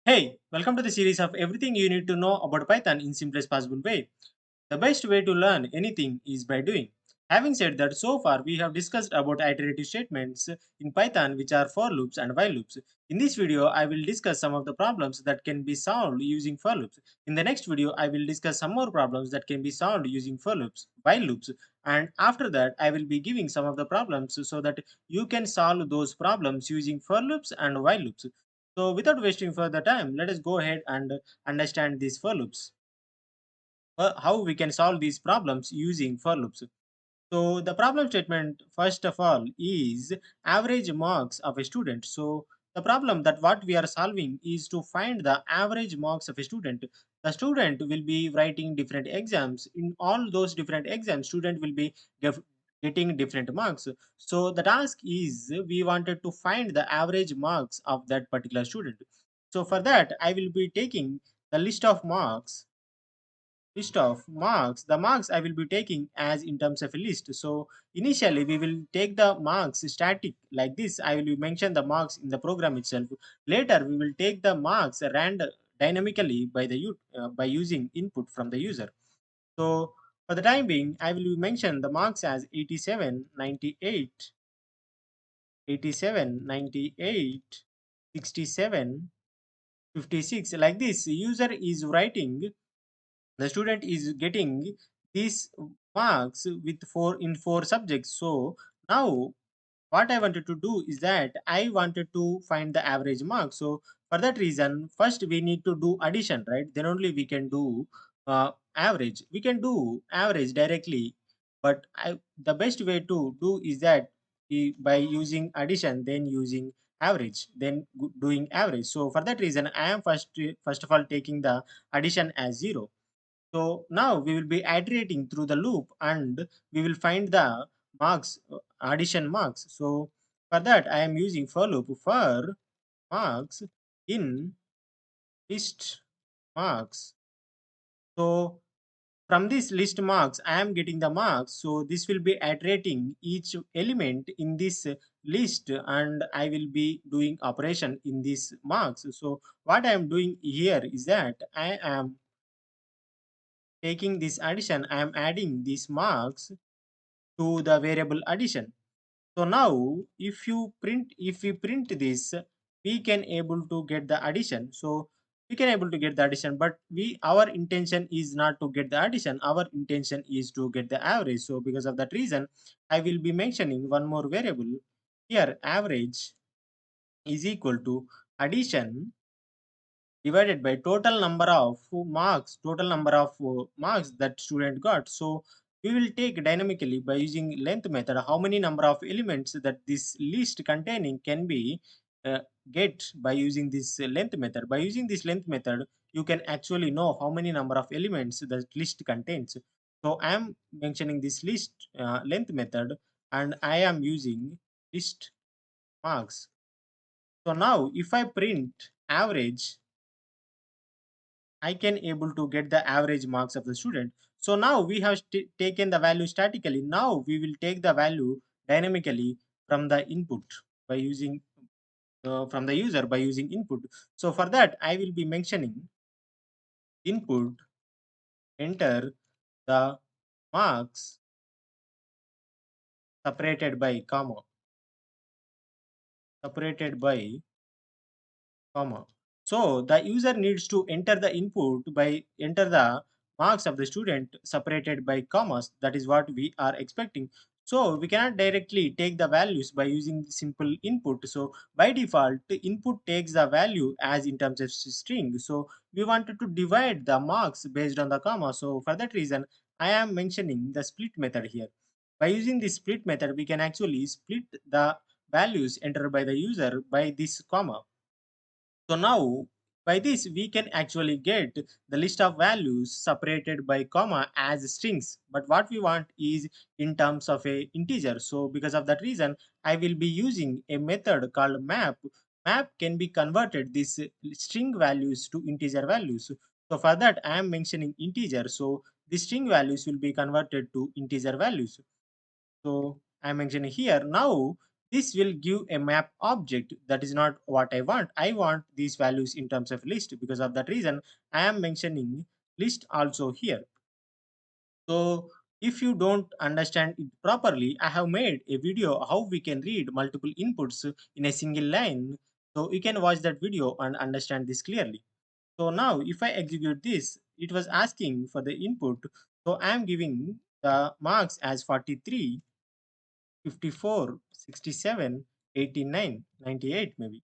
Hey, welcome to the series of everything you need to know about Python in simplest possible way. The best way to learn anything is by doing. Having said that, so far we have discussed about iterative statements in Python, which are for loops and while loops. In this video, I will discuss some of the problems that can be solved using for loops. In the next video, I will discuss some more problems that can be solved using for loops, while loops, and after that, I will be giving some of the problems so that you can solve those problems using for loops and while loops. So, without wasting further time, let us go ahead and understand these for loops. How we can solve these problems using for loops. So the problem statement first of all is average marks of a student. So the problem that what we are solving is to find the average marks of a student. The student will be writing different exams. In all those different exams, student will be getting different marks. So the task is we wanted to find the average marks of that particular student. So for that, I will be taking the list of marks. The marks I will be taking as in terms of a list. So initially we will take the marks static like this. I will mention the marks in the program itself. Later we will take the marks random dynamically by by using input from the user. So for the time being, I will mention the marks as 87, 98, 87, 98, 67, 56. Like this, user is writing, the student is getting these marks with four subjects. So now what I wanted to do is that I wanted to find the average mark. So for that reason, first we need to do addition, right? Then only we can do average. We can do average directly, but the best way to do is that by using addition, then using average, then doing average. So for that reason, I am first of all taking the addition as 0. So now we will be iterating through the loop and we will find the marks, addition marks. So for that, I am using for loop for marks in list marks. So from this list marks, I am getting the marks. So this will be iterating each element in this list and I will be doing operation in this marks. So what I am doing here is that I am taking this addition, I am adding these marks to the variable addition. So now if we print this, we can able to get the addition. So we can able to get the addition, but our intention is not to get the addition. Our intention is to get the average. So because of that reason, I will be mentioning one more variable here. Average is equal to addition divided by total number of marks that student got. So we will take dynamically by using length method how many number of elements that this list containing can be uh, get by using this length method. By using this length method, you can actually know how many number of elements the list contains. So I am mentioning this list length method and I am using list marks. So now if I print average, I can able to get the average marks of the student. So now we have taken the value statically. Now we will take the value dynamically from the input by using from the user by using input. So for that, I will be mentioning input, enter the marks separated by comma, separated by comma. So the user needs to enter the input by enter the marks of the student separated by commas. That is what we are expecting. So we cannot directly take the values by using simple input. So by default, the input takes the value as in terms of string. So we wanted to divide the marks based on the comma. So for that reason, I am mentioning the split method here. By using this split method, we can actually split the values entered by the user by this comma. So now by this we can actually get the list of values separated by comma as strings. But what we want is in terms of a integer. So because of that reason, I will be using a method called map. Map can be converted these string values to integer values. So for that I am mentioning integer. So the string values will be converted to integer values. So I'm mentioning here now this will give a map object. That is not what I want. I want these values in terms of list. Because of that reason, I am mentioning list also here. So if you don't understand it properly, I have made a video how we can read multiple inputs in a single line. So you can watch that video and understand this clearly. So now if I execute this, it was asking for the input. So I am giving the marks as 43, 54, 67, 89, 98 maybe.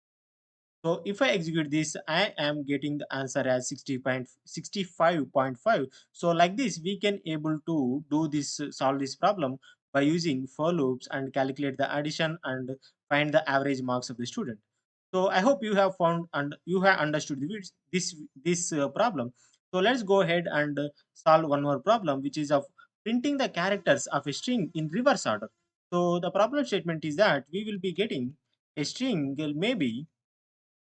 So if I execute this, I am getting the answer as 60.65.5. So like this, we can able to do this, solve this problem by using for loops and calculate the addition and find the average marks of the student. So I hope you have found and you have understood this problem. So let's go ahead and solve one more problem, which is of printing the characters of a string in reverse order. So the problem statement is that we will be getting a string, maybe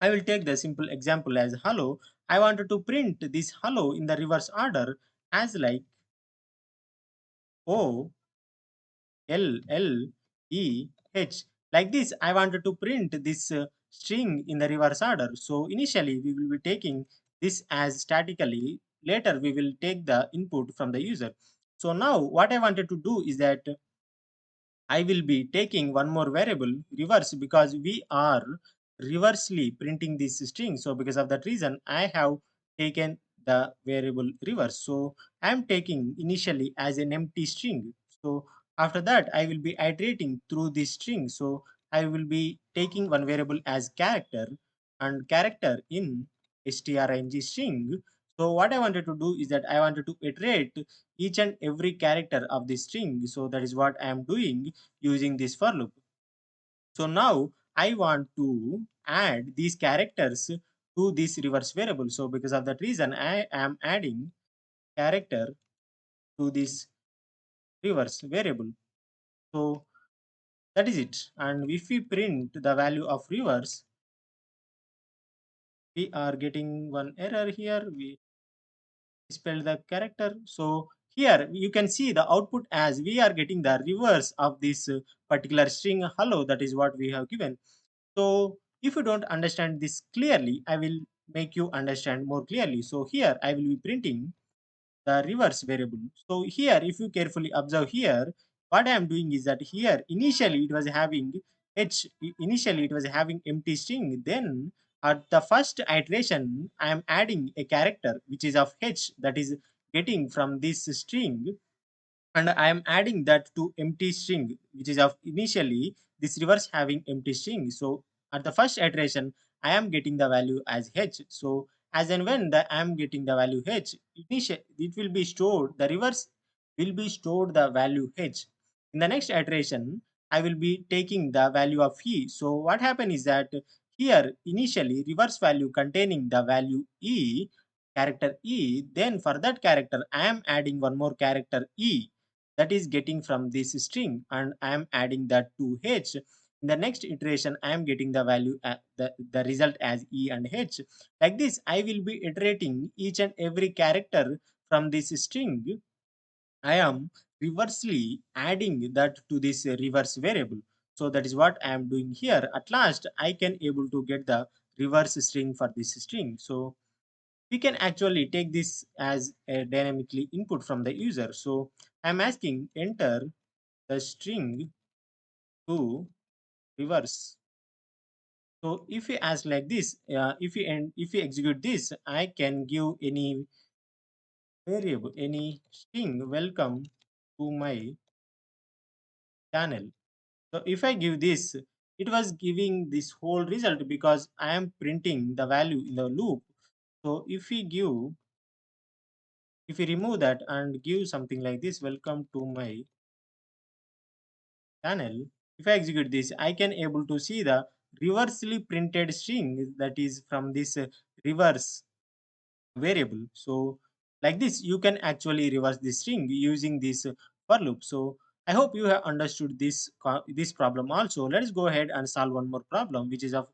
I will take the simple example as hello. I wanted to print this hello in the reverse order as like O L L E H. Like this, I wanted to print this string in the reverse order. So initially, we will be taking this as statically. Later, we will take the input from the user. So now, what I wanted to do is that I will be taking one more variable reverse because we are reversely printing this string. So because of that reason, I have taken the variable reverse. So I am taking initially as an empty string. So after that, I will be iterating through this string. So I will be taking one variable as character and character in string string. So what I wanted to do is that I wanted to iterate each and every character of this string. So that is what I am doing using this for loop. So now I want to add these characters to this reverse variable. So because of that reason, I am adding character to this reverse variable. So that is it. And if we print the value of reverse, we are getting one error here. We spelled the character. So here you can see the output as we are getting the reverse of this particular string hello. That is what we have given. So if you don't understand this clearly, I will make you understand more clearly. So here I will be printing the reverse variable. So here, if you carefully observe here, what I am doing is that here initially it was having initially it was having empty string. Then at the first iteration, I am adding a character which is of h, that is getting from this string, and I am adding that to empty string, which is of initially this reverse having empty string. So at the first iteration, I am getting the value as h. So as and when I am getting the value h, it will be stored. The reverse will be stored the value h. In the next iteration, I will be taking the value of e. So what happened is that here initially reverse value containing the value e, character e. Then for that character, I am adding one more character e, that is getting from this string, and I am adding that to h. In the next iteration, I am getting the value the result as e and h. Like this, I will be iterating each and every character from this string. I am reversely adding that to this reverse variable. So that is what I am doing here. At last, I can able to get the reverse string for this string. So we can actually take this as a dynamically input from the user. So I'm asking enter the string to reverse. So if we ask like this, if we execute this, I can give any variable, any string welcome to my channel. So if I give this, it was giving this whole result because I am printing the value in the loop. So if we remove that and give something like this, welcome to my channel, if I execute this, I can able to see the reversely printed string that is from this reverse variable. So like this, you can actually reverse the string using this for loop. So I hope you have understood this problem also. Let's go ahead and solve one more problem, which is of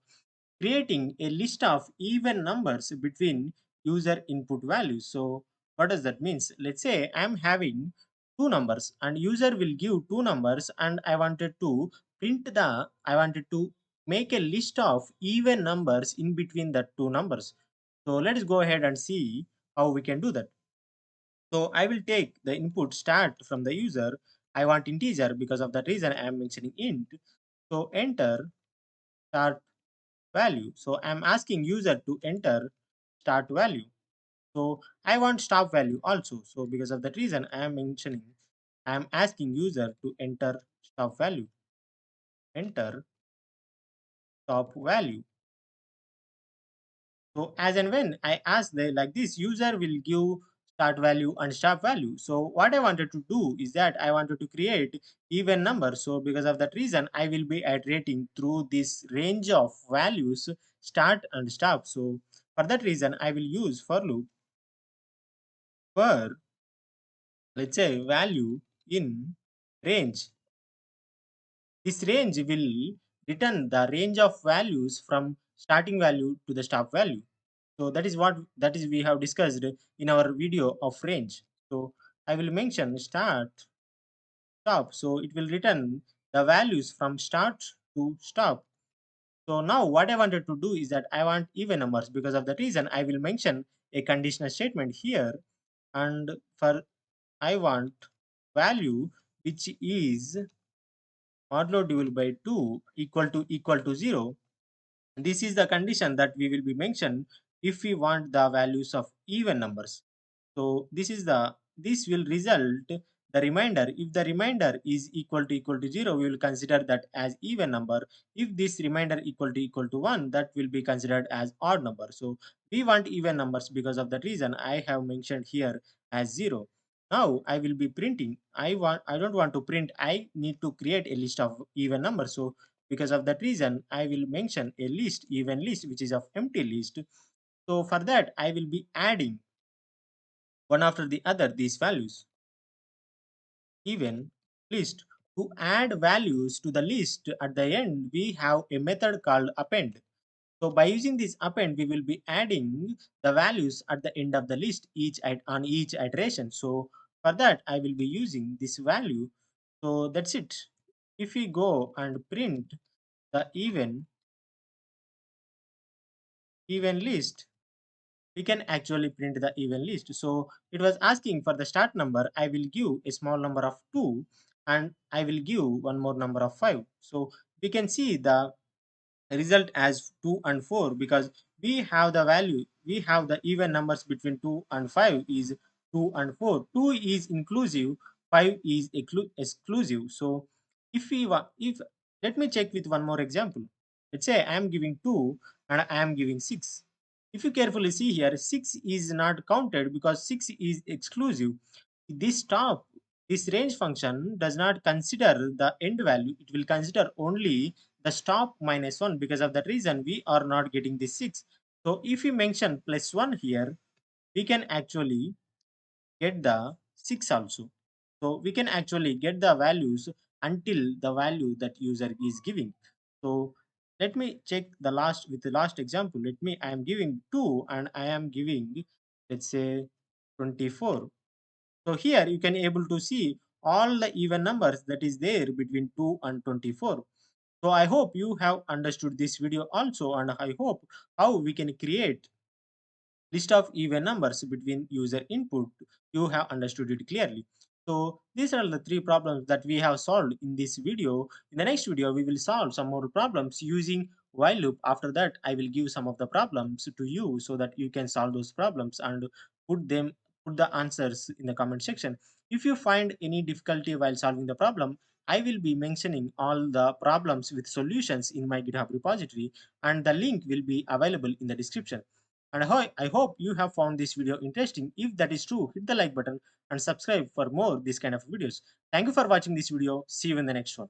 creating a list of even numbers between user input values. So what does that means? Let's say I'm having two numbers and user will give two numbers and I wanted to I wanted to make a list of even numbers in between the two numbers. So let's go ahead and see how we can do that. So I will take the input start from the user. I want integer, because of that reason I am mentioning int. So enter start value. So I'm asking user to enter start value. So I want stop value also. So because of that reason I am mentioning, I am asking user to enter stop value. Enter stop value. So as and when I ask the like this, user will give start value and stop value. So what I wanted to do is that I wanted to create even number. So because of that reason, I will be iterating through this range of values, start and stop. So for that reason, I will use for loop for, let's say, value in range. This range will return the range of values from starting value to the stop value. So that is we have discussed in our video of range. So I will mention start, stop. So it will return the values from start to stop. So now what I wanted to do is that I want even numbers. Because of that reason, I will mention a conditional statement here. And for I want value which is modulo divided by 2 equal to 0. This is the condition that we will be mentioned if we want the values of even numbers. So this will result the remainder. If the remainder is equal to 0, we will consider that as even number. If this remainder equal to 1, that will be considered as odd number. So we want even numbers. Because of that reason, I have mentioned here as 0. Now I will be printing. I don't want to print. I need to create a list of even numbers. So because of that reason, I will mention a list, even list, which is of empty list. So for that, I will be adding one after the other these values. Even list. To add values to the list at the end, we have a method called append. So by using this append, we will be adding the values at the end of the list on each iteration. So for that, I will be using this value. So that's it. If we go and print the even list, we can actually print the even list. So it was asking for the start number. I will give a small number of 2 and I will give one more number of 5. So we can see the result as 2 and 4, because we have the even numbers between 2 and 5 is 2 and 4. 2 is inclusive, 5 is exclusive. So if let me check with one more example. Let's say I am giving 2 and I am giving 6. If you carefully see here, 6 is not counted because 6 is exclusive. This top this range function does not consider the end value. It will consider only the stop minus 1. Because of that reason, we are not getting this 6. So if we mention plus 1 here, we can actually get the 6 also. So we can actually get the values until the value that user is giving. So let me check the last example. I am giving 2 and I am giving, let's say, 24. So here you can able to see all the even numbers that is there between 2 and 24. So I hope you have understood this video also, and I hope how we can create list of even numbers between user input. You have understood it clearly. So these are the three problems that we have solved in this video. In the next video, we will solve some more problems using while loop. After that, I will give some of the problems to you so that you can solve those problems and put them put the answers in the comment section. If you find any difficulty while solving the problem, I will be mentioning all the problems with solutions in my GitHub repository, and the link will be available in the description. And I hope you have found this video interesting. If that is true, hit the like button and subscribe for more this kind of videos. Thank you for watching this video. See you in the next one.